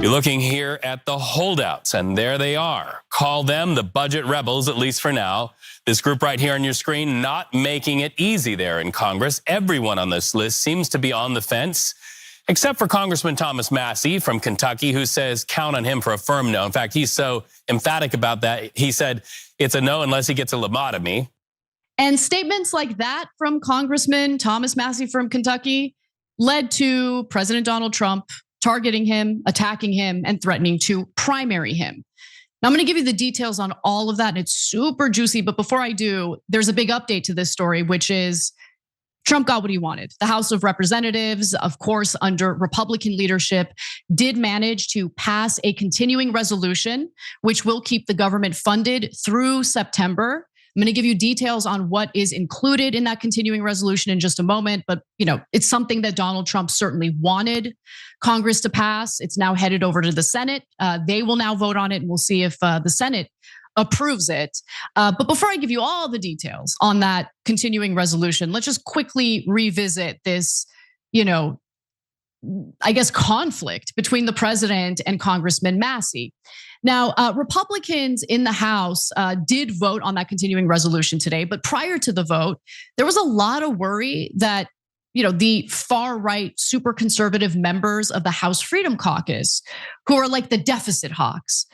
You're looking here at the holdouts, and there they are. Call them the budget rebels, at least for now. This group right here on your screen, not making it easy there in Congress. Everyone on this list seems to be on the fence, except for Congressman Thomas Massie from Kentucky, who says count on him for a firm no. In fact, he's so emphatic about that, he said it's a no unless he gets a lobotomy. And statements like that from Congressman Thomas Massie from Kentucky led to President Donald Trump targeting him, attacking him, and threatening to primary him. Now, I'm going to give you the details on all of that, and it's super juicy. But before I do, there's a big update to this story, which is Trump got what he wanted. The House of Representatives, of course, under Republican leadership, did manage to pass a continuing resolution, which will keep the government funded through September. I'm going to give you details on what is included in that continuing resolution in just a moment, but it's something that Donald Trump certainly wanted Congress to pass. It's now headed over to the Senate. They will now vote on it, and we'll see if the Senate approves it. But before I give you all the details on that continuing resolution, let's just quickly revisit this, I guess, conflict between the president and Congressman Massie. Now, Republicans in the House did vote on that continuing resolution today, but prior to the vote, there was a lot of worry that the far right, super conservative members of the House Freedom Caucus, who are like the deficit hawks,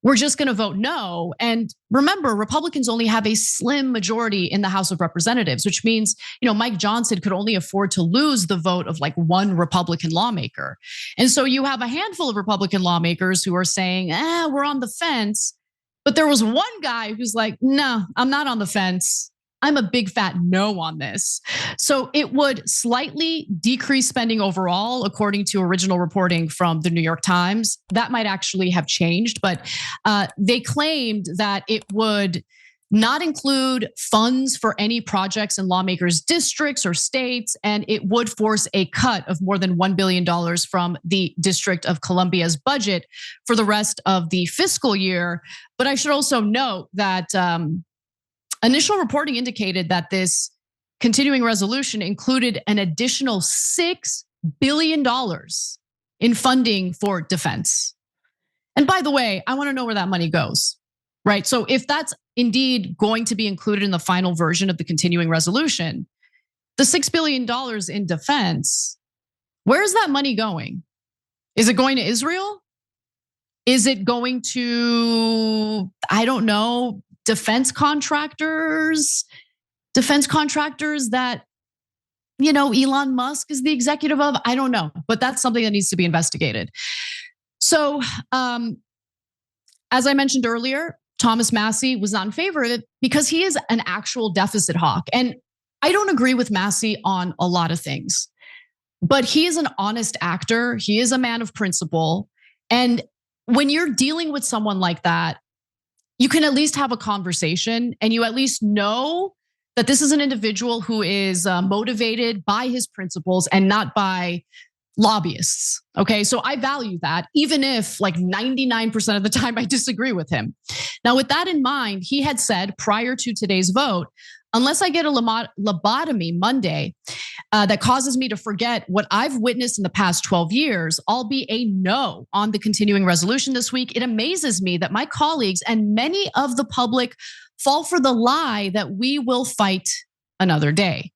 we're just going to vote no. And remember, Republicans only have a slim majority in the House of Representatives, which means, Mike Johnson could only afford to lose the vote of like one Republican lawmaker. And so you have a handful of Republican lawmakers who are saying, we're on the fence. But there was one guy who's like, no, I'm not on the fence. I'm a big fat no on this. So it would slightly decrease spending overall, according to original reporting from the New York Times. That might actually have changed, but they claimed that it would not include funds for any projects in lawmakers' districts or states, and it would force a cut of more than $1 billion from the District of Columbia's budget for the rest of the fiscal year. But I should also note that initial reporting indicated that this continuing resolution included an additional $6 billion in funding for defense. And by the way, I want to know where that money goes, right? So if that's indeed going to be included in the final version of the continuing resolution, the $6 billion in defense, where's that money going? Is it going to Israel? Is it going to, I don't know, defense contractors that, Elon Musk is the executive of? I don't know, but that's something that needs to be investigated. So, as I mentioned earlier, Thomas Massie was not in favor of it because he is an actual deficit hawk. And I don't agree with Massie on a lot of things, but he is an honest actor. He is a man of principle. And when you're dealing with someone like that, you can at least have a conversation, and you at least know that this is an individual who is motivated by his principles and not by lobbyists. Okay, so I value that, even if like 99% of the time I disagree with him. Now, with that in mind, he had said prior to today's vote, unless I get a lobotomy Monday that causes me to forget what I've witnessed in the past 12 years, I'll be a no on the continuing resolution this week. It amazes me that my colleagues and many of the public fall for the lie that we will fight another day.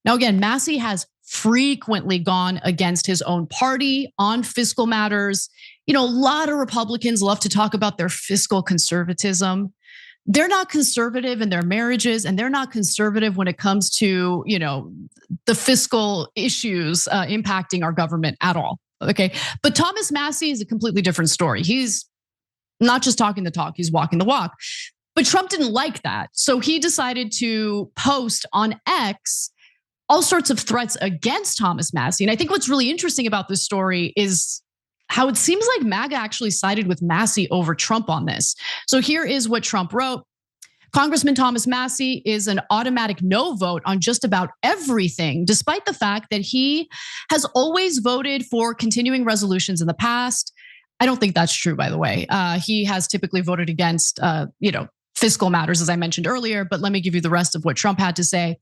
Now, again, Massie has frequently gone against his own party on fiscal matters. A lot of Republicans love to talk about their fiscal conservatism. They're not conservative in their marriages, and they're not conservative when it comes to, the fiscal issues impacting our government at all. Okay, but Thomas Massie is a completely different story. He's not just talking the talk, he's walking the walk. But Trump didn't like that. So he decided to post on X all sorts of threats against Thomas Massie. And I think what's really interesting about this story is how it seems like MAGA actually sided with Massie over Trump on this. So here is what Trump wrote. Congressman Thomas Massie is an automatic no vote on just about everything, despite the fact that he has always voted for continuing resolutions in the past. I don't think that's true, by the way. He has typically voted against, fiscal matters, as I mentioned earlier, but let me give you the rest of what Trump had to say.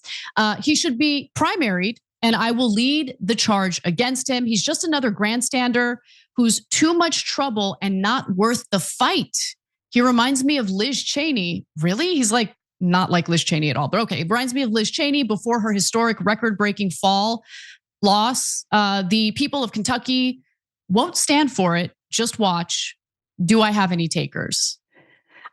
He should be primaried, and I will lead the charge against him. He's just another grandstander who's too much trouble and not worth the fight. He reminds me of Liz Cheney. Really? He's like, not like Liz Cheney at all, but okay. It reminds me of Liz Cheney before her historic record-breaking fall loss. The people of Kentucky won't stand for it. Just watch. Do I have any takers?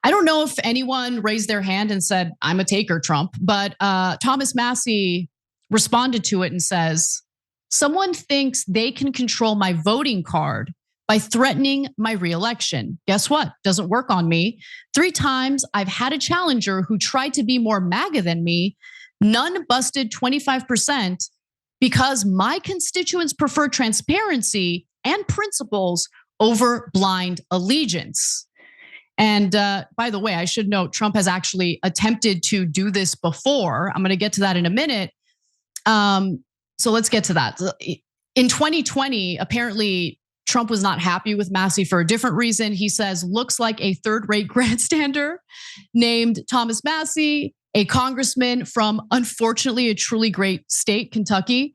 I don't know if anyone raised their hand and said, I'm a taker, Trump, but Thomas Massie responded to it and says, someone thinks they can control my voting card by threatening my reelection. Guess what? Doesn't work on me. 3 times I've had a challenger who tried to be more MAGA than me. None busted 25% because my constituents prefer transparency and principles over blind allegiance. And by the way, I should note, Trump has actually attempted to do this before. I'm going to get to that in a minute. So let's get to that. In 2020, apparently, Trump was not happy with Massie for a different reason. He says, looks like a third-rate grandstander named Thomas Massie, a congressman from, unfortunately, a truly great state, Kentucky,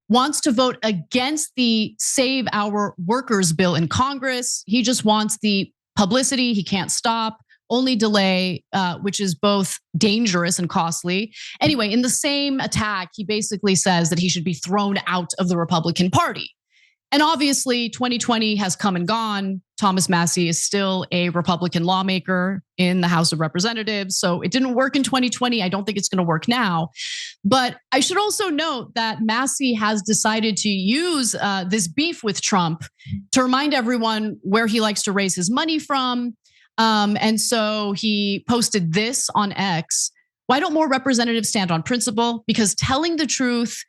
wants to vote against the Save Our Workers bill in Congress. He just wants the publicity. He can't stop, only delay, which is both dangerous and costly. Anyway, in the same attack, he basically says that he should be thrown out of the Republican Party. And obviously, 2020 has come and gone. Thomas Massie is still a Republican lawmaker in the House of Representatives. So it didn't work in 2020. I don't think it's going to work now. But I should also note that Massie has decided to use this beef with Trump to remind everyone where he likes to raise his money from. And so he posted this on X. Why don't more representatives stand on principle? Because telling the truth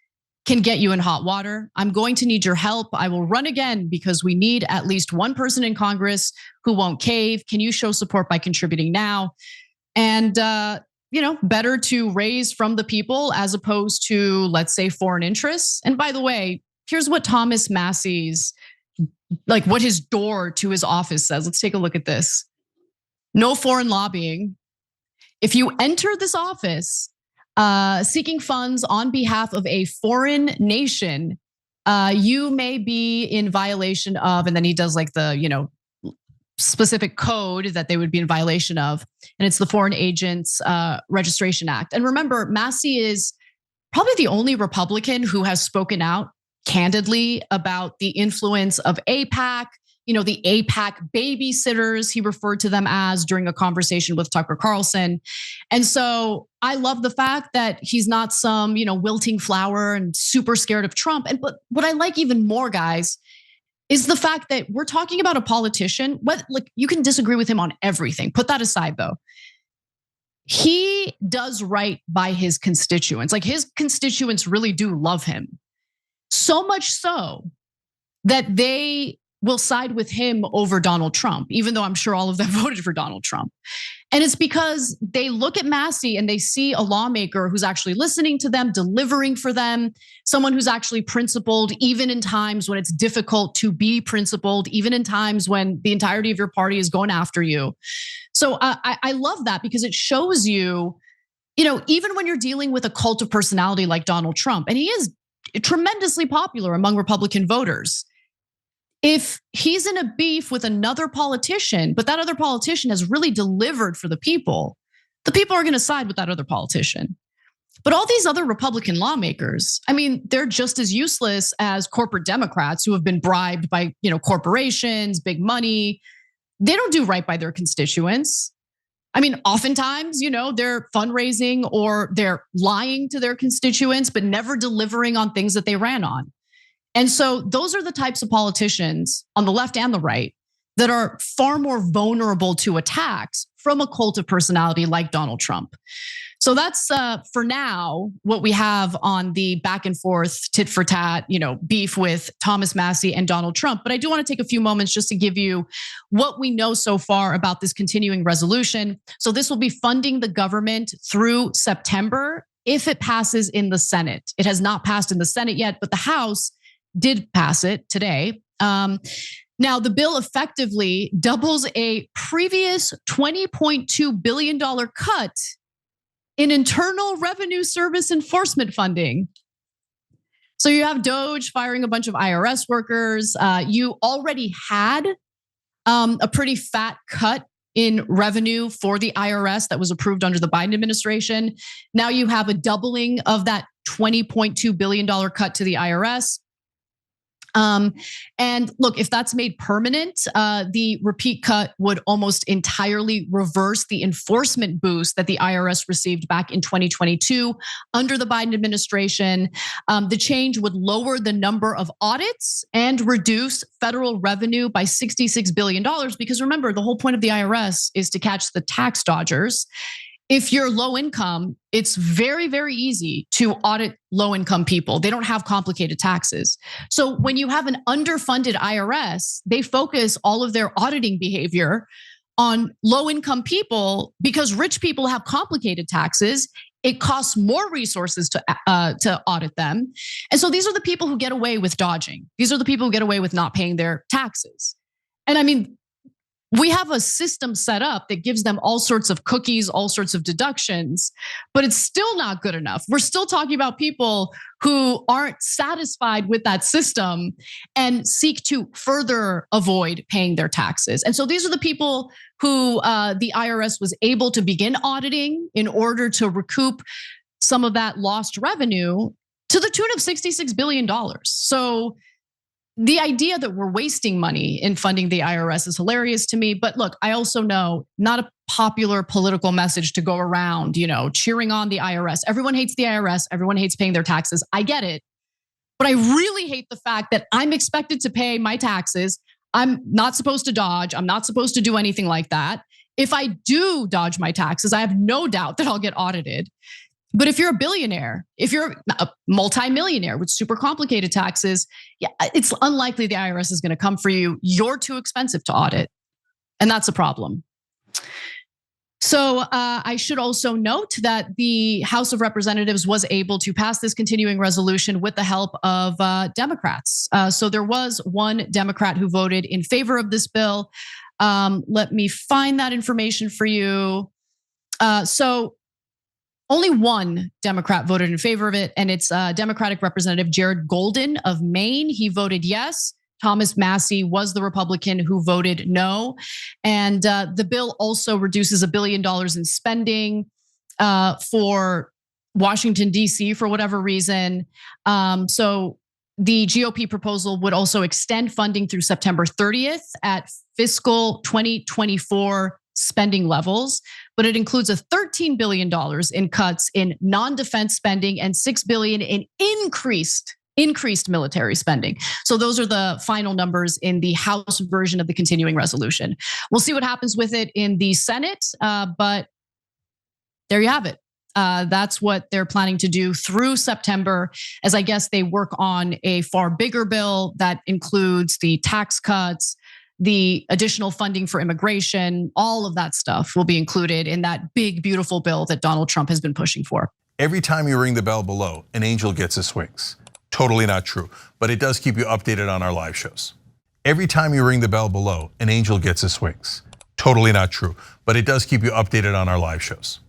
can get you in hot water. I'm going to need your help. I will run again because we need at least one person in Congress who won't cave. Can you show support by contributing now? And better to raise from the people as opposed to, let's say, foreign interests. And by the way, here's what Thomas Massie's, what his door to his office says. Let's take a look at this. No foreign lobbying. If you enter this office seeking funds on behalf of a foreign nation, you may be in violation of, and then he does the specific code that they would be in violation of, and it's the Foreign Agents Registration Act. And remember, Massie is probably the only Republican who has spoken out candidly about the influence of AIPAC. The AIPAC babysitters, he referred to them as during a conversation with Tucker Carlson. And so I love the fact that he's not some, wilting flower and super scared of Trump. But what I like even more, guys, is the fact that we're talking about a politician. You can disagree with him on everything. Put that aside, though. He does right by his constituents. His constituents really do love him. So much so that they will side with him over Donald Trump, even though I'm sure all of them voted for Donald Trump. And it's because they look at Massie and they see a lawmaker who's actually listening to them, delivering for them, someone who's actually principled, even in times when it's difficult to be principled, even in times when the entirety of your party is going after you. So I love that because it shows you, even when you're dealing with a cult of personality like Donald Trump, and he is tremendously popular among Republican voters, if he's in a beef with another politician, but that other politician has really delivered for the people are going to side with that other politician. But all these other Republican lawmakers, they're just as useless as corporate Democrats who have been bribed by, corporations, big money. They don't do right by their constituents. Oftentimes, they're fundraising or they're lying to their constituents, but never delivering on things that they ran on. And so those are the types of politicians on the left and the right that are far more vulnerable to attacks from a cult of personality like Donald Trump. So that's for now what we have on the back and forth tit for tat, beef with Thomas Massie and Donald Trump. But I do want to take a few moments just to give you what we know so far about this continuing resolution. So this will be funding the government through September if it passes in the Senate. It has not passed in the Senate yet, but the House did pass it today. Now, the bill effectively doubles a previous $20.2 billion cut in Internal Revenue Service enforcement funding. So you have Doge firing a bunch of IRS workers. You already had a pretty fat cut in revenue for the IRS that was approved under the Biden administration. Now you have a doubling of that $20.2 billion cut to the IRS. And look, if that's made permanent, the repeat cut would almost entirely reverse the enforcement boost that the IRS received back in 2022 under the Biden administration. The change would lower the number of audits and reduce federal revenue by $66 billion. Because remember, the whole point of the IRS is to catch the tax dodgers. If you're low income, it's very, very easy to audit low income people. They don't have complicated taxes. So when you have an underfunded IRS, they focus all of their auditing behavior on low income people because rich people have complicated taxes. It costs more resources to audit them. And so these are the people who get away with dodging. These are the people who get away with not paying their taxes. And I mean, we have a system set up that gives them all sorts of cookies, all sorts of deductions, but it's still not good enough. We're still talking about people who aren't satisfied with that system and seek to further avoid paying their taxes. And so these are the people who the IRS was able to begin auditing in order to recoup some of that lost revenue to the tune of $66 billion. So the idea that we're wasting money in funding the IRS is hilarious to me. But look, I also know not a popular political message to go around, cheering on the IRS. Everyone hates the IRS. Everyone hates paying their taxes. I get it. But I really hate the fact that I'm expected to pay my taxes. I'm not supposed to dodge. I'm not supposed to do anything like that. If I do dodge my taxes, I have no doubt that I'll get audited. But if you're a billionaire, if you're a multimillionaire with super complicated taxes, yeah, it's unlikely the IRS is going to come for you. You're too expensive to audit. And that's a problem. So I should also note that the House of Representatives was able to pass this continuing resolution with the help of Democrats. So there was one Democrat who voted in favor of this bill. Let me find that information for you. So only one Democrat voted in favor of it, and it's Democratic Representative Jared Golden of Maine. He voted yes. Thomas Massie was the Republican who voted no. And the bill also reduces $1 billion in spending for Washington, D.C. for whatever reason. So the GOP proposal would also extend funding through September 30th at fiscal 2024 spending levels, but it includes a $13 billion in cuts in non-defense spending and $6 billion in increased military spending. So those are the final numbers in the House version of the continuing resolution. We'll see what happens with it in the Senate, but there you have it. That's what they're planning to do through September, as I guess they work on a far bigger bill that includes the tax cuts, the additional funding for immigration. All of that stuff will be included in that big, beautiful bill that Donald Trump has been pushing for. Every time you ring the bell below, an angel gets his wings. Totally not true, but it does keep you updated on our live shows. Every time you ring the bell below, an angel gets his wings. Totally not true, but it does keep you updated on our live shows.